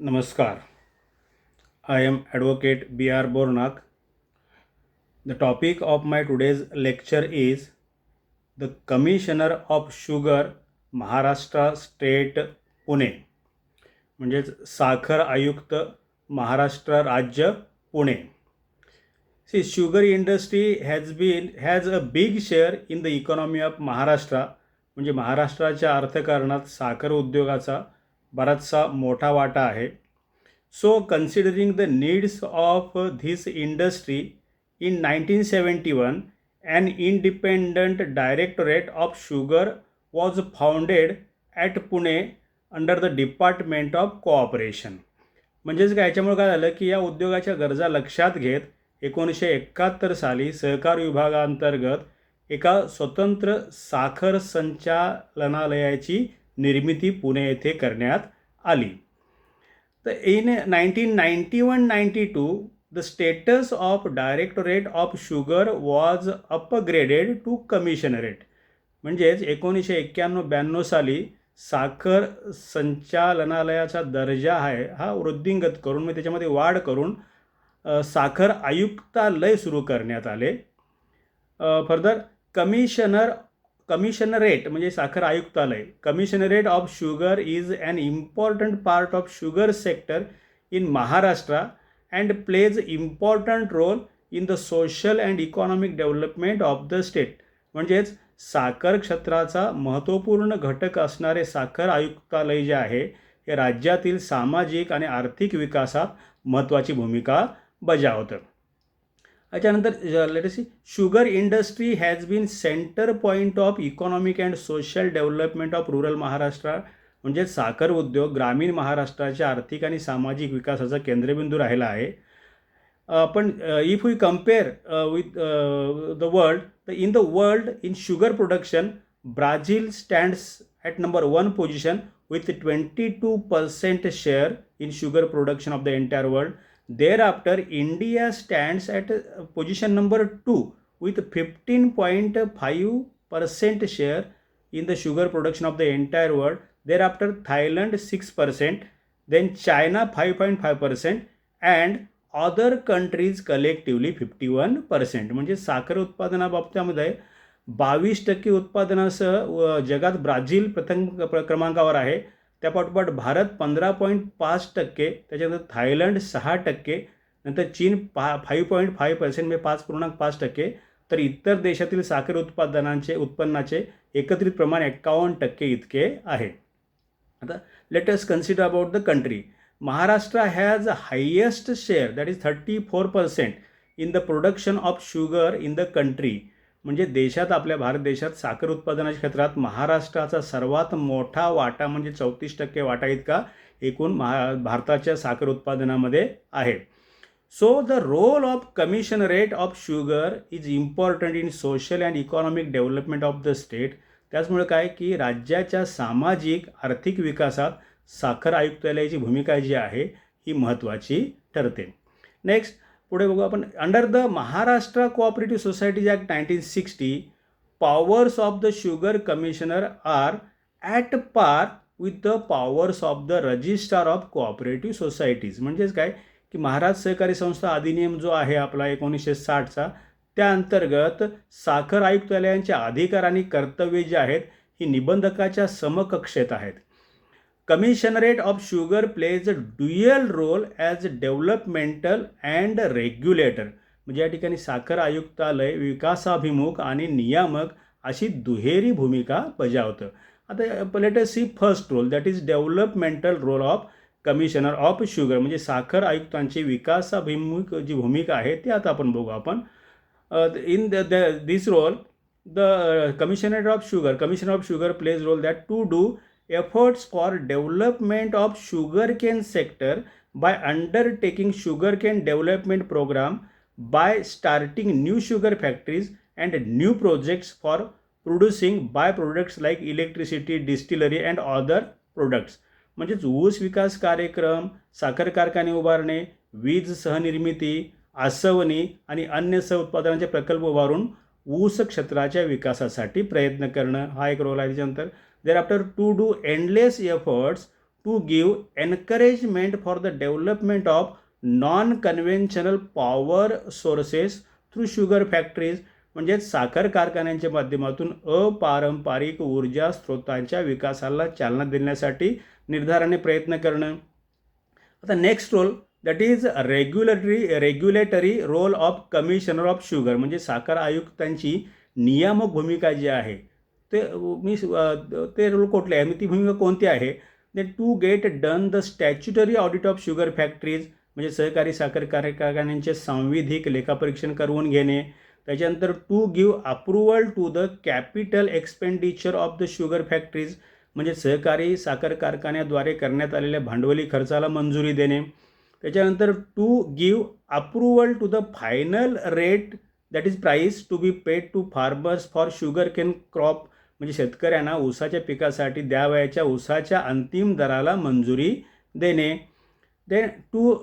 Namaskar. I am Advocate B.R. Bornak. The topic of my today's lecture is the Commissioner of Sugar, Maharashtra State, Pune. म्हणजेच साखर आयुक्त महाराष्ट्र राज्य Pune. See, sugar industry has a big share in the economy of Maharashtra. म्हणजे महाराष्ट्राच्या अर्थकारणात साखर उद्योगाचा बराचसा मोठा वाटा आहे. So, considering the needs of this industry, in 1971, an independent directorate of sugar was founded at Pune under the Department of Cooperation. म्हणजेच काय याच्यामुळे काय झालं की या उद्योगाच्या गरजा लक्षात घेत 1971 साली सहकार विभागाअंतर्गत एका स्वतंत्र साखर संचालनालयाची निर्मिती पुणे येथे करण्यात आली. तर in 1991-92, the status of Directorate of Sugar was upgraded to Commissionerate. म्हणजेच 1991-92 साली साखर संचालनालयाचा दर्जा आहे हा वृद्धिंगत करून म्हणजे त्याच्यामध्ये वाढ करून साखर आयुक्तालय सुरू करण्यात आले. फर्दर कमिशनरेट म्हणजे साखर आयुक्तालय. Commissionerate of sugar is an important part of sugar sector in Maharashtra and plays important role in the social and economic development of the state. म्हणजेच साखर क्षेत्राचा महत्त्वपूर्ण घटक असणारे साखर आयुक्तालय जे आहे हे राज्यातील सामाजिक आणि आर्थिक विकासात महत्त्वाची भूमिका बजावतं. त्याच्यानंतर let us see sugar industry has been centre point of economic and social development of rural Maharashtra. म्हणजे साखर उद्योग ग्रामीण महाराष्ट्राच्या आर्थिक आणि सामाजिक विकासाचा केंद्रबिंदू राहिला आहे. पण if we compare with the world in the world in sugar production Brazil stands at number 1 position with 22% share in sugar production of the entire world. Thereafter, India stands at position number 2 with 15.5% share in the sugar production of the entire world. Thereafter, Thailand 6%, then China 5.5% and other countries collectively 51%. म्हणजे साखर उत्पादनाबाबतीमध्ये 22% उत्पादनासह जगात Brazil प्रथम क्रमांकावर आहे. त्यापाठोपाठ भारत 15.5%, त्याच्यानंतर Thailand 6%, नंतर चीन 5.5% म्हणजे 5.5%, तर इतर देशातील साखर उत्पन्नाचे एकत्रित प्रमाण 51% इतके आहे. आता let us consider about the country. Maharashtra has highest share that is 34% in the production of sugar in the country. म्हणजे देशात आपल्या भारत देशात साखर उत्पादनाच्या क्षेत्रात महाराष्ट्राचा सर्वात मोठा वाटा म्हणजे 34% वाटा इतका एकूण भारताच्या साखर उत्पादनामध्ये आहे. So the role of commissionerate of sugar is important in social and economic development of the state. त्याचमुळे काय की राज्याच्या सामाजिक आर्थिक विकासात साखर आयुक्तालयाची भूमिका जी आहे ही महत्त्वाची ठरते. नेक्स्ट पुढे बघू आपण. Under the Maharashtra cooperative societies act 1960 powers of the sugar commissioner are at par with the powers of the registrar of cooperative societies. म्हणजेच काय की महाराष्ट्र सहकारी संस्था अधिनियम जो आहे आपला 1960चा त्या अंतर्गत साखर आयुक्तालयांचे अधिकार आणि कर्तव्ये जे आहेत ही निबंधकाच्या समकक्षेत आहेत. Commissionerate of sugar plays a dual role as developmental and regulator. म्हणजे या ठिकाणी साखर आयुक्तालय विकासाभिमुख आणि नियामक अशी दुहेरी भूमिका बजावतं. आता let us see first role that is developmental role of commissioner of sugar. म्हणजे साखर आयुक्तांची विकासाभिमुख जी भूमिका आहे ती आता आपण बघू. आपण in this role the commissioner of sugar plays role that to do efforts for development of sugarcane sector by undertaking sugarcane development program, by starting new sugar factories and new projects for producing byproducts like electricity, distillery and other products. म्हणजेच ऊस विकास कार्यक्रम, साखर कारखाने उभारणे, वीज सहनिर्मिती, आसवणी आणि अन्य सहउत्पादनाचे प्रकल्प उभारून ऊस क्षेत्राच्या विकासासाठी प्रयत्न करणं हा एक रोल आहे. त्याच्यानंतर thereafter to do endless efforts to give encouragement for the development of non conventional power sources through sugar factories, म्हणजेच साखर कारखान्यांच्या माध्यमातून अपारंपरिक ऊर्जा स्रोतांच्या विकासाला चालना देण्यासाठी निर्धाराने प्रयत्न करणं. आता next role that is regulatory role of commissioner of sugar, म्हणजे साखर आयुक्तांची नियामक भूमिका जी आहे ते रोल कुठले आहे, ती भूमिका कोणती आहे. They to get done the statutory audit of sugar factories, म्हणजे सहकारी साखर कारखान्यांचे सांविधिक लेखापरीक्षण करून घेणे. त्याच्यानंतर to give approval to the capital expenditure of the sugar factories, म्हणजे सहकारी साखर कारखान्याद्वारे करण्यात आलेल्या भांडवली खर्चाला मंजुरी देणे. त्याच्यानंतर to give approval to the final rate that is price to be paid to farmers for sugar cane crop, म्हणजे शेतकऱ्यांना ऊसाच्या पिकासाठी द्यावयाच्या ऊसाच्या अंतिम दराला मंजुरी देणे. Then to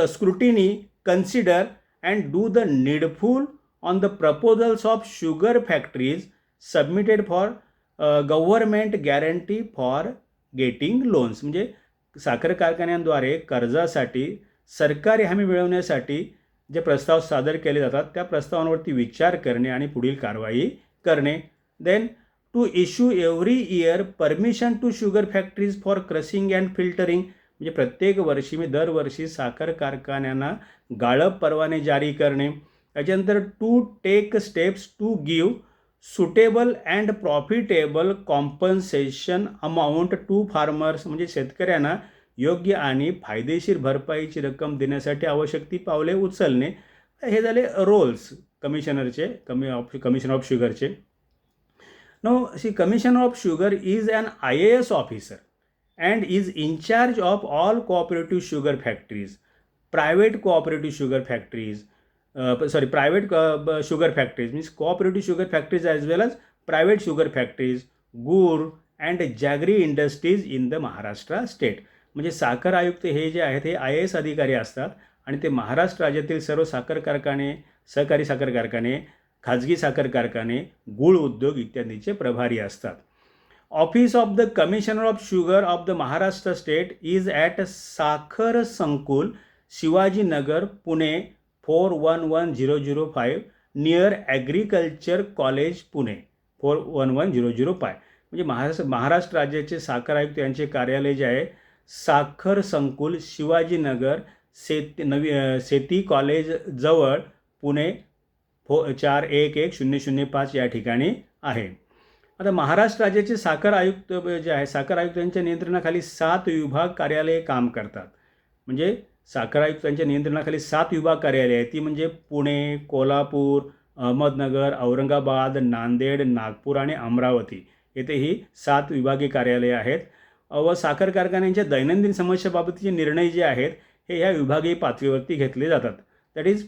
scrutiny consider and do the needful on the proposals of sugar factories submitted for government guarantee for getting loans, म्हणजे साखर कारखान्यांद्वारे कर्जासाठी सरकारी हमी मिळवण्यासाठी जे प्रस्ताव सादर केले जातात त्या प्रस्तावांवरती विचार करणे आणि पुढील कारवाई करणे. Then to issue every year permission to sugar factories for crushing and filtering, म्हणजे प्रत्येक वर्षी दरवर्षी साखर कारखान्यांना गाळप परवाने जारी करणे. त्याच्यानंतर to take steps to give suitable and profitable compensation amount to farmers, म्हणजे शेतकऱ्यांना योग्य आणि फायदेशीर भरपाईची रक्कम देण्यासाठी आवश्यक ती पावले उचलणे. हे झाले रोल्स कमिशनरचे, कमिशनर ऑफ शुगरचे. No commissioner of sugar is an IAS officer and is in charge of all cooperative sugar factories, private cooperative sugar factories, private sugar factories, means cooperative sugar factories as well as private sugar factories, gur and jaggery industries in the Maharashtra state. म्हणजे साखर आयुक्त हे जे आहेत हे IAS अधिकारी असतात आणि ते महाराष्ट्र राज्यातील सर्व साखर कारखाने, सहकारी साखर कारखाने, खाजगी साखर कारखाने, गूळ उद्योग इत्यादीचे प्रभारी असतात. Office of the commissioner of sugar of the Maharashtra state is at साखर संकुल, Shivajinagar, Pune 411005 near agriculture college, Pune 411005. म्हणजे महाराष्ट्र राज्याचे साखर आयुक्त यांचे कार्यालय जे आहे साखर संकुल, शिवाजीनगर, सेती कॉलेज जवळ, पुणे 411005 या ठिकाणी आहे. आता महाराष्ट्र राज्याचे साखर आयुक्त जे आहे, साखर आयुक्तांच्या नियंत्रणाखाली 7 विभाग कार्यालये काम करतात. म्हणजे साखर आयुक्तांच्या नियंत्रणाखाली 7 विभाग कार्यालये आहेत, ती म्हणजे पुणे, कोल्हापूर, अहमदनगर, औरंगाबाद, नांदेड, नागपूर आणि अमरावती येथे ही 7 विभागीय कार्यालये आहेत. व साखर कारखान्यांच्या दैनंदिन समस्याबाबतचे निर्णय जे आहेत हे ह्या विभागीय पातळीवरती घेतले जातात. That is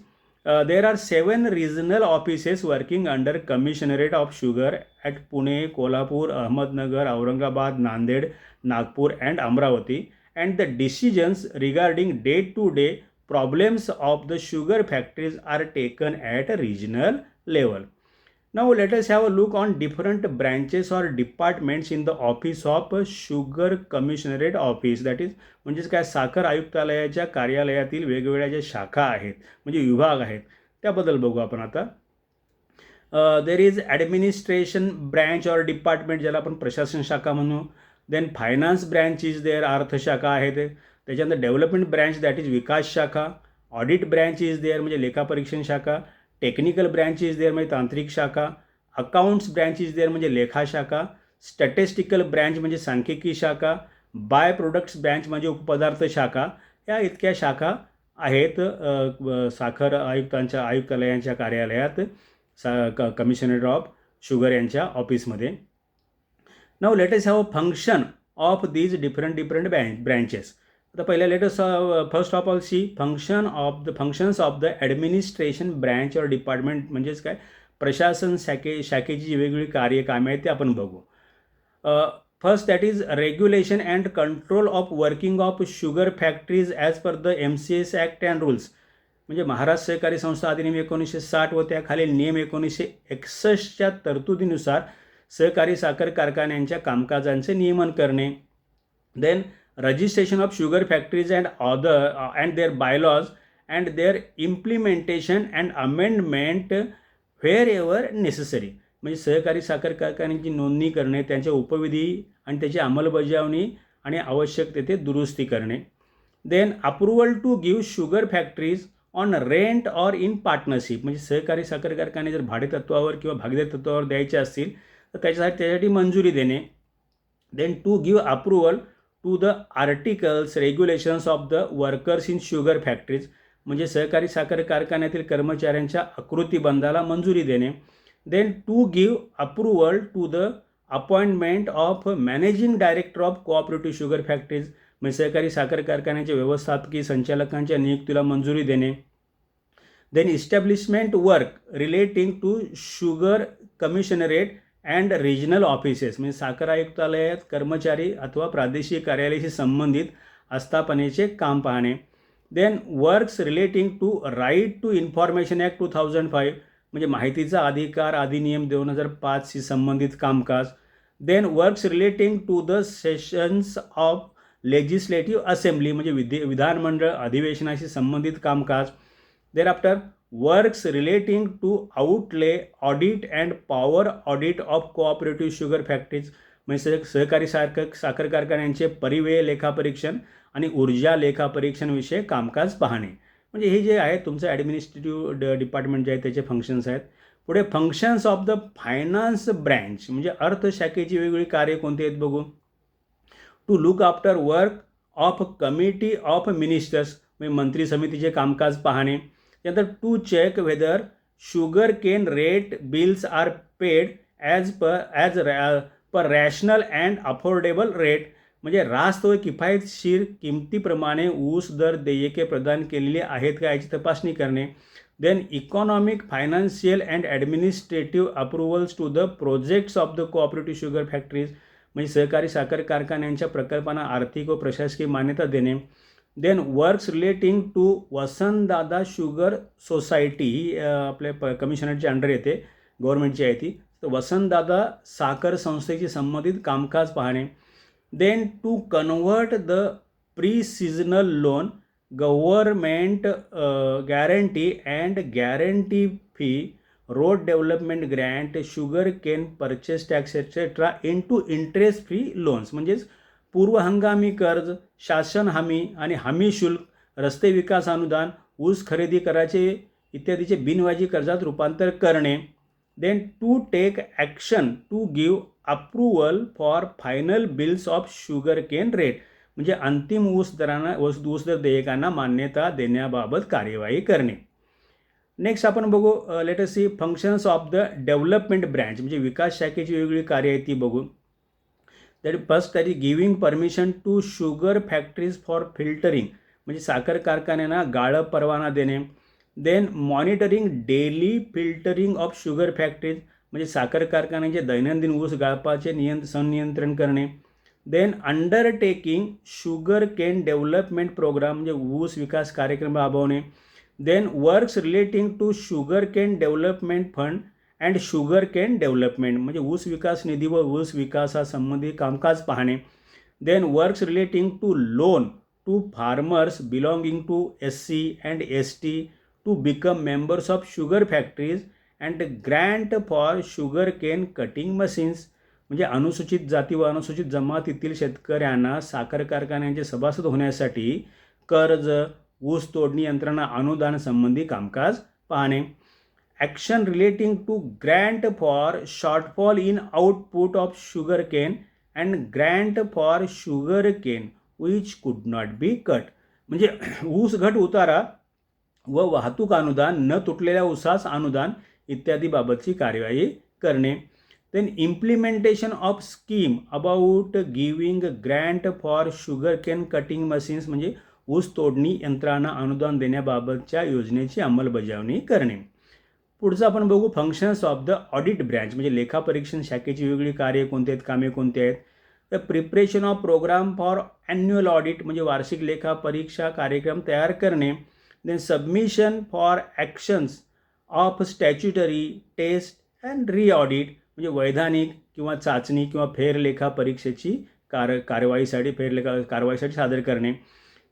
there are 7 regional offices working under commissionerate of sugar at Pune, Kolhapur, Ahmednagar, Aurangabad, Nanded, Nagpur and Amravati. And the decisions regarding day-to-day problems of the sugar factories are taken at a regional level. Now let us have a look on different branches or departments in the office of sugar commissionerate office. That is म्हणजेच काय साखर आयुक्तालयाच्या कार्यालयातील वेगवेगळ्या ज्या शाखा आहेत म्हणजे विभाग आहेत त्याबद्दल बघू आपण आता. There is administration branch or department, ज्याला आपण प्रशासन शाखा म्हणू. Then finance branch is there, अर्थशाखा आहे ते. त्याच्यानंतर डेव्हलपमेंट ब्रँच दॅट इज विकास शाखा. ऑडिट ब्रँच इज देअर म्हणजे लेखापरीक्षण शाखा. टेक्निकल ब्रँच इज देअर म्हणजे तांत्रिक शाखा. अकाउंट्स ब्रँच इज देअर म्हणजे लेखा शाखा. स्टॅटिस्टिकल ब्रँच म्हणजे सांख्यिकी शाखा. बाय प्रोडक्ट्स ब्रँच म्हणजे उपपदार्थ शाखा. या इतक्या शाखा आहेत साखर आयुक्तालयांच्या कार्यालयात कमिशनरेट ऑफ शुगर यांच्या ऑफिसमध्ये. Now let us have a function of these different branches. आता पहिल्या let us first of all see functions of the administration branch or department, म्हणजेच काय प्रशासन शाखेची जी वेगवेगळी कामे आहेत ते आपण बघू. First that is regulation and control of working of sugar factories as per the MCS act and rules. म्हणजे महाराष्ट्र सहकारी संस्था अधिनियम 1960 व त्याखालील नियम 1961च्या तरतुदीनुसार सहकारी साखर कारखान्यांच्या कामकाजांचे नियमन करणे. Then registration of sugar factories and other and their bylaws and their implementation and amendment wherever necessary. म्हणजे सहकारी साखर कारखान्यांची नोंदणी करणे, त्यांच्या उपविधी आणि त्याची अंमलबजावणी आणि आवश्यक तेथे दुरुस्ती करणे. Then approval to give sugar factories on rent or in partnership. म्हणजे सहकारी साखर कारखाने जर भाडेतत्वावर किंवा भागीदारी तत्वावर द्यायचे असतील तर त्याच्यासाठी मंजुरी देणे. Then to give approval to the articles regulations of the workers in sugar factories. म्हणजे सहकारी साखर कारखान्यातील कर्मचाऱ्यांच्या आकृतीबंधाला मंजुरी देणे. Then to give approval to the appointment of managing director of cooperative sugar factories. म्हणजे सहकारी साखर कारखान्याच्या व्यवस्थापकीय संचालकांच्या नियुक्तीला मंजुरी देणे. Then establishment work relating to sugar commissionerate and regional offices. म्हणजे साखर आयुक्तालयात कर्मचारी अथवा प्रादेशिक कार्यालयाशी संबंधित आस्थापनेचे काम पाहणे. Then works relating to right to information act 2005. म्हणजे माहितीचा अधिकार अधिनियम 2005शी संबंधित कामकाज. Then works relating to the sessions of legislative assembly. म्हणजे विधानमंडळ अधिवेशनाशी संबंधित कामकाज. Then after works relating to outlay audit and power audit of cooperative sugar factories. म्हणजे सहकारी साखर कारखान्यांचे परिव्यय लेखापरीक्षण आणि ऊर्जा लेखापरीक्षणविषयी कामकाज पाहणे. म्हणजे हे जे आहे तुमचं ॲडमिनिस्ट्रेटिव्ह डिपार्टमेंट जे आहे त्याचे फंक्शन्स आहेत. पुढे functions of the finance branch. म्हणजे अर्थशाखेची वेगवेगळी कार्य कोणती आहेत बघू. To look after work of committee of ministers. म्हणजे मंत्री समितीचे कामकाज पाहणे. त्यानंतर to check whether sugar cane rate bills are paid as per rational and affordable rate. म्हणजे रास्त व किफायतशीर किमतीप्रमाणे ऊस दर देयके प्रदान केलेली आहेत का याची तपासणी करणे. Then economic financial and administrative approvals to the projects of the cooperative sugar factories. म्हणजे सहकारी साखर कारखान्यांच्या प्रकल्पांना आर्थिक व प्रशासकीय मान्यता देणे. Then works relating to Vasantdada sugar society ही आपल्या कमिशनरच्या अंडर येते, गव्हर्नमेंटची आहे ती. तर वसंतदादा साखर संस्थेशी संबंधित कामकाज पाहणे. Then to convert the pre seasonal loan government guarantee and guarantee fee road development grant sugar cane purchase tax etcetera into interest free loans. म्हणजेच पूर्व हंगामी कर्ज, शासन हमी आणि हमी शुल्क, रस्ते विकास अनुदान, ऊस खरेदी कराचे इत्यादीचे बिनव्याजी कर्जात रूपांतर करणे. Then to take action to give approval for final bills of sugar cane rate. म्हणजे अंतिम ऊस दर देयकांना मान्यता देण्याबाबत कार्यवाही करणे. नेक्स्ट आपण बघू let us see functions of the development branch. म्हणजे विकास शाखेची वेगवेगळी कार्य आहेत ती बघू. That first that is giving permission to sugar factories for filtering. म्हणजे साखर कारखान्यांना गाळप परवाना देणे. Then monitoring daily filtering of sugar factories. म्हणजे साखर कारखान्यांचे दैनंदिन ऊस गाळपाचे संनियंत्रण करणे. Then undertaking sugar cane development programme. म्हणजे ऊस विकास कार्यक्रम राबवणे. Then works relating to sugar cane development fund and sugar cane development. म्हणजे ऊस विकास निधी व ऊस विकासासंबंधी कामकाज पाहणे. Then works relating to loan to farmers belonging to SC and ST to become members of sugar factories and grant for sugar cane cutting machines. म्हणजे अनुसूचित जाती व अनुसूचित जमातीतील शेतकऱ्यांना साखर कारखान्यांचे सभासद होण्यासाठी कर्ज, ऊस तोडणी यंत्रणा अनुदान संबंधी कामकाज पाहणे. Action relating to grant for shortfall in output of sugar cane and grant for sugar cane which could not be cut. म्हणजे ऊस घट उतारा व वाहतूक अनुदान, न तुटलेल्या ऊसास अनुदान इत्यादी बाबतची कार्यवाही करणे. Then implementation of scheme about giving grant for sugar cane cutting machines. म्हणजे ऊस तोडणी यंत्रांना अनुदान देण्याबाबतच्या योजनेची अंमलबजावणी करणे. पुढचं आपण बघू functions of the audit branch. म्हणजे लेखापरीक्षण शाखेची वेगवेगळी कार्य कोणती आहेत, कामे कोणती आहेत. तर preparation of programme for annual audit. म्हणजे वार्षिक लेखापरीक्षा कार्यक्रम तयार करणे. Then submission for actions of statutory test and re audit. म्हणजे वैधानिक किंवा चाचणी किंवा फेरलेखा परीक्षेची कारवाईसाठी सादर करणे.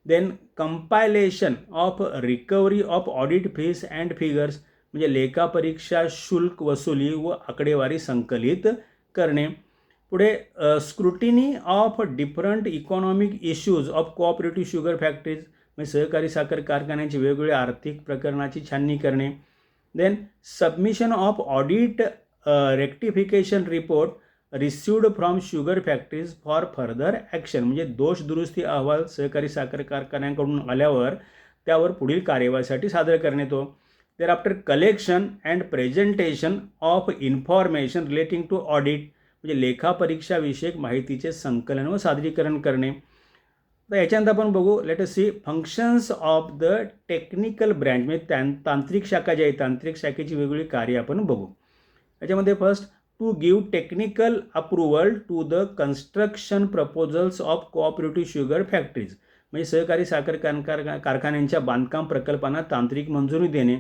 Then compilation of recovery of audit fees and figures, म्हणजे लेखापरीक्षा शुल्क वसुली व आकडेवारी संकलित करणे. पुढे scrutiny of different economic issues of cooperative sugar factories, म्हणजे सहकारी साखर कारखान्यांची वेगवेगळ्या आर्थिक प्रकरणाची छाननी करणे. Then submission of audit rectification report received from sugar factories for further action, म्हणजे दोष दुरुस्ती अहवाल सहकारी साखर कारखान्यांकडून आल्यावर त्यावर पुढील कार्यवाहीसाठी सादर करणे तो. Thereafter collection and presentation of information relating to audit, म्हणजे लेखापरीक्षाविषयक माहितीचे संकलन व सादरीकरण करणे. तर याच्यानंतर आपण बघू, let us see functions of the technical branch, म्हणजे तांत्रिक शाखा जी आहे, तांत्रिक शाखेची वेगवेगळी कार्य आपण बघू. याच्यामध्ये first, to give technical approval to the construction proposals of cooperative sugar factories, म्हणजे सहकारी साखर कारखान्यांच्या बांधकाम प्रकल्पांना तांत्रिक मंजुरी देणे.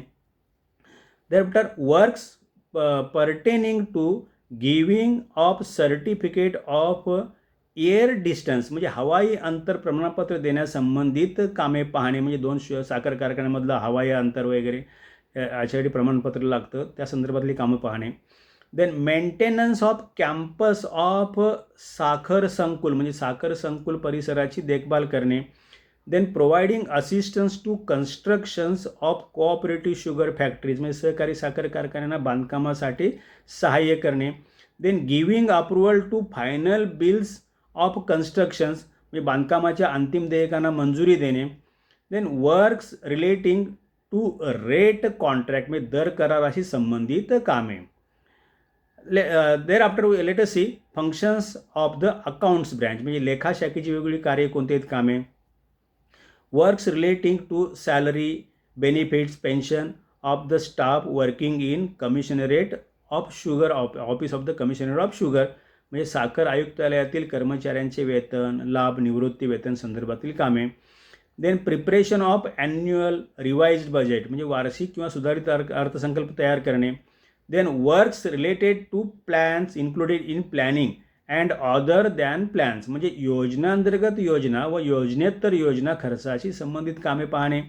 त्यानंतर works pertaining to giving of certificate of air distance, म्हणजे हवाई अंतर प्रमाणपत्र देण्यासंबंधित कामे पाहणे, म्हणजे दोन साखर कारखान्यामधलं हवाई अंतर वगैरे याच्यासाठी प्रमाणपत्र लागतं, त्या संदर्भातली कामं पाहणे. Then maintenance of campus of साखर संकुल, म्हणजे साखर संकुल परिसराची देखभाल करणे. Then providing assistance to constructions of cooperative sugar factories, म्हणजे सहकारी साखर कारखान्यांना बांधकामासाठी सहाय्य करणे. Then giving approval to final bills of constructions, म्हणजे बांधकामाच्या अंतिम देयकांना मंजुरी देणे. Then works relating to rate contract, म्हणजे दर कराराशी संबंधित कामे. Thereafter let us see functions of the accounts branch, म्हणजे लेखा शाखेची वेगवेगळी कार्य कोणती आहेत कामे. Works relating to salary, benefits, pension of the staff working in commissionerate of sugar, office of the commissioner of sugar, म्हणजे साखर आयुक्तालयातील कर्मचाऱ्यांचे वेतन, लाभ, निवृत्ती वेतन संदर्भातील कामे. Then preparation of annual revised budget, म्हणजे वार्षिक किंवा सुधारित अर्थसंकल्प तयार करणे. Then works related to plans included in planning and other than plans, म्हणजे योजनांतर्गत योजना व योजनेतर योजना खर्चाशी संबंधित कामे पाहणे.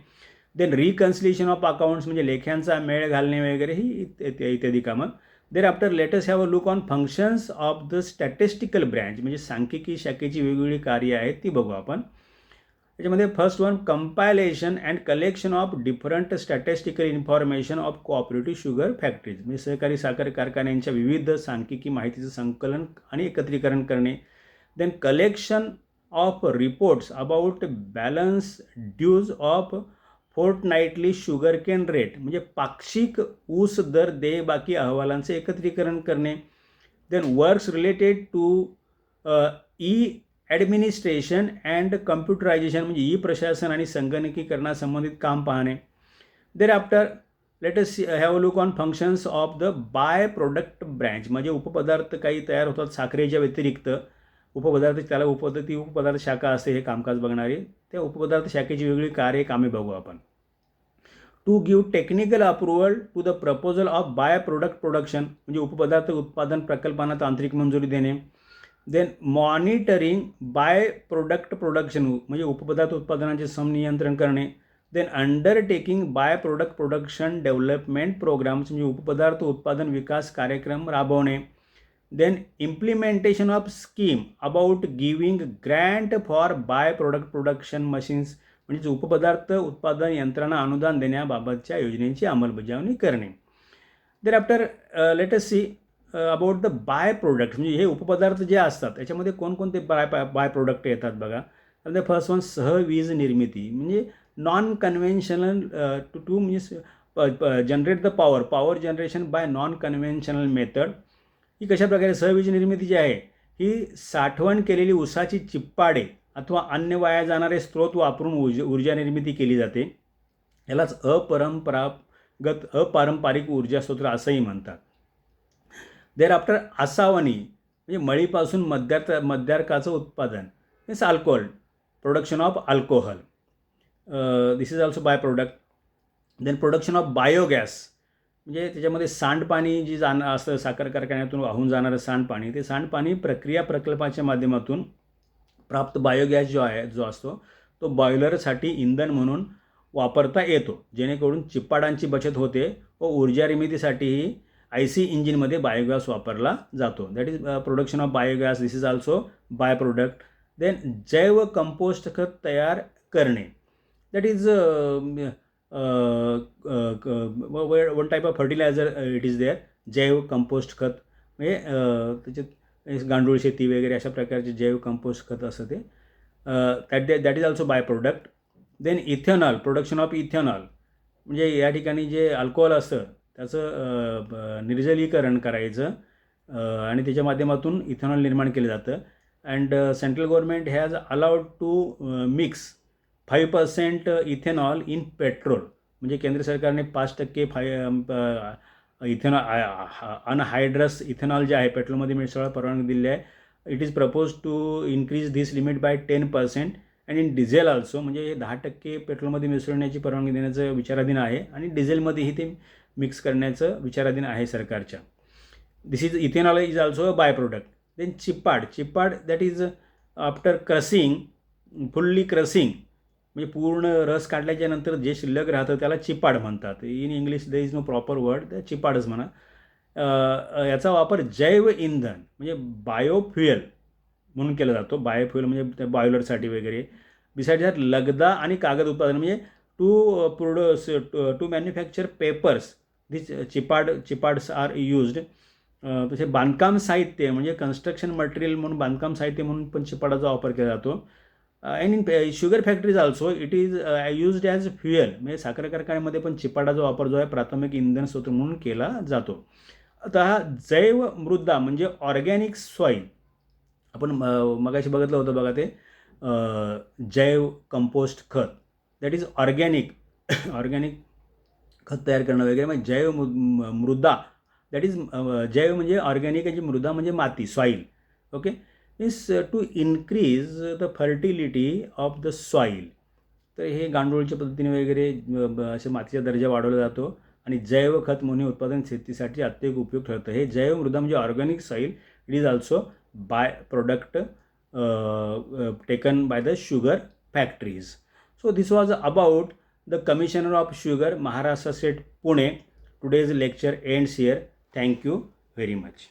देन रिकन्सिलेशन ऑफ अकाउंट्स, म्हणजे लेख्यांचा मेळ घालणे वगैरे ही इत्यादी कामं. There after latest have a look on functions of the statistical branch, म्हणजे सांख्यिकी शाखेची वेगवेगळी कार्य आहेत ती बघू आपण. त्याच्यामध्ये first one, compilation and collection of different statistical information of cooperative sugar factories, म्हणजे सहकारी साखर कारखान्यांच्या विविध सांख्यिकी माहितीचं संकलन आणि एकत्रीकरण करणे. Then collection of reports about balance dues of fortnightly sugar cane rate, म्हणजे पाक्षिक ऊस दर देयबाकी अहवालांचे एकत्रीकरण करणे. Then works related to e administration and computerisation, म्हणजे ई प्रशासन आणि संगणकीकरणासंबंधित काम पाहणे. Thereafter let us have a look on functions of the by product branch, म्हणजे उपपदार्थ काही तयार होतात साखरेच्या व्यतिरिक्त, उपपदार्थ त्याला उपपदार्थ शाखा असते हे कामकाज बघणारी, त्या उपपदार्थ शाखेची वेगळी कार्य कामे बघू आपण. To give technical approval to the proposal of by product production, म्हणजे उपपदार्थ उत्पादन प्रकल्पांना तांत्रिक मंजुरी देणे. Then monitoring by product production, म्हणजे उपपदार्थ उत्पादनाचे समनियंत्रण करणे. Then undertaking by product production development programmes, म्हणजे उपपदार्थ उत्पादन विकास कार्यक्रम राबवणे. Then implementation of scheme about giving grant for by product production machines, म्हणजे उपपदार्थ उत्पादन यंत्रणा अनुदान देण्याबाबतच्या योजनेची अंमलबजावणी करणे. Then after let us see about the by product, म्हणजे हे उपपदार्थ जे असतात याच्यामध्ये कोणकोणते बाय प्रोडक्ट येतात बघा. तर फर्स्ट वन, सहवीज निर्मिती, म्हणजे नॉन कन्व्हेन्शनल टू म्हणजे generate the power generation by non conventional method. ही कशा प्रकारे सहवीज निर्मिती जी आहे ही साठवण केलेली ऊसाची चिप्पाडे अथवा अन्य वाया जाणारे स्रोत वापरून ऊर्जा निर्मिती केली जाते. यालाच अपारंपरिक ऊर्जा स्रोत असंही म्हणतात. देर आफ्टर आसावणी, म्हणजे मळीपासून मद्यार्काचं उत्पादन, means alcohol, production of alcohol, this is also by product. Then production of biogas, म्हणजे त्याच्यामध्ये सांडपाणी जी असतं साखर कारखान्यातून वाहून जाणारं सांडपाणी, ते सांडपाणी प्रक्रिया प्रकल्पाच्या माध्यमातून प्राप्त बायोगॅस जो असतो तो बॉयलरसाठी इंधन म्हणून वापरता येतो, जेणेकरून चिप्पाडांची बचत होते व ऊर्जा निर्मितीसाठीही IC इंजिनमध्ये बायोगॅस वापरला जातो. That is production of biogas. This is also by product. Then जैव कंपोस्ट खत तयार करणे. That is one type of fertiliser it is there. जैव कंपोस्ट खत म्हणजे त्याच्यात गांडूळ शेती वगैरे अशा प्रकारचे जैव कंपोस्ट खत असतं ते. That is also by product. Then ethanol, production of ethanol म्हणजे या ठिकाणी जे अल्कोहोल असतं त्याचं निर्जलीकरण करायचं आणि त्याच्या माध्यमातून इथेनॉल निर्माण केलं जातं. And central government has allowed to mix 5% ethanol in petrol. म्हणजे केंद्र सरकारने 5% इथेनॉल अनहायड्रस इथेनॉल जे आहे पेट्रोलमध्ये मिसळायला परवानगी दिली आहे. It is propose to increase this limit by 10%. And in diesel also, म्हणजे 10% पेट्रोलमध्ये मिसळण्याची परवानगी देण्याचं विचाराधीन आहे आणि डिझेलमध्येही ते मिक्स करण्याचं विचाराधीन आहे सरकारच्या. This is ethanol is also a by product. Then चिप्पाड that is after crushing, fully crushing म्हणजे पूर्ण रस काढल्याच्या नंतर जे शिल्लक राहतं त्याला चिप्पाड म्हणतात. In English there is no proper word, ते चिप्पाडच म्हणा. याचा वापर जैव इंधन म्हणजे बायोफ्युएल म्हणून केला जातो. बायोफ्युएल म्हणजे बॉयलरसाठी वगैरे. बिसाइड दॅट लगदा आणि कागद उत्पादन म्हणजे टू मॅन्युफॅक्चर पेपर्स दिस चिपाड्स आर यूज्ड. तसे बांधकाम साहित्य म्हणजे कन्स्ट्रक्शन मटेरियल म्हणून बांधकाम साहित्य म्हणून पण चिपाडाचा वापर केला जातो. And in sugar factories also it is used as fuel. म्हणजे साखर कारखान्यामध्ये पण चिपाडाचा वापर जो आहे प्राथमिक इंधन स्रोत म्हणून केला जातो. आता हा जैव मृदा म्हणजे ऑर्गॅनिक सॉईल आपण मगाशी बघितलं होतं बघा, ते जैव कंपोस्ट खत. दॅट इज ऑर्गॅनिक खत तयार करणं वगैरे. म्हणजे जैव मृदा दॅट इज जैव म्हणजे ऑर्गॅनिक आणि मृदा म्हणजे माती, soil. Okay. Means to increase the fertility of the soil. तर हे गांडूळच्या पद्धतीने वगैरे असे मातीचा दर्जा वाढवला जातो आणि जैव खत म्हणून उत्पादन शेतीसाठी अत्यंत उपयोग ठरतं. हे जैव मृदा म्हणजे organic soil. It is also by product taken by the sugar factories. So this was about the Commissioner of Sugar, Maharashtra State, Pune. Today's lecture ends here. Thank you very much.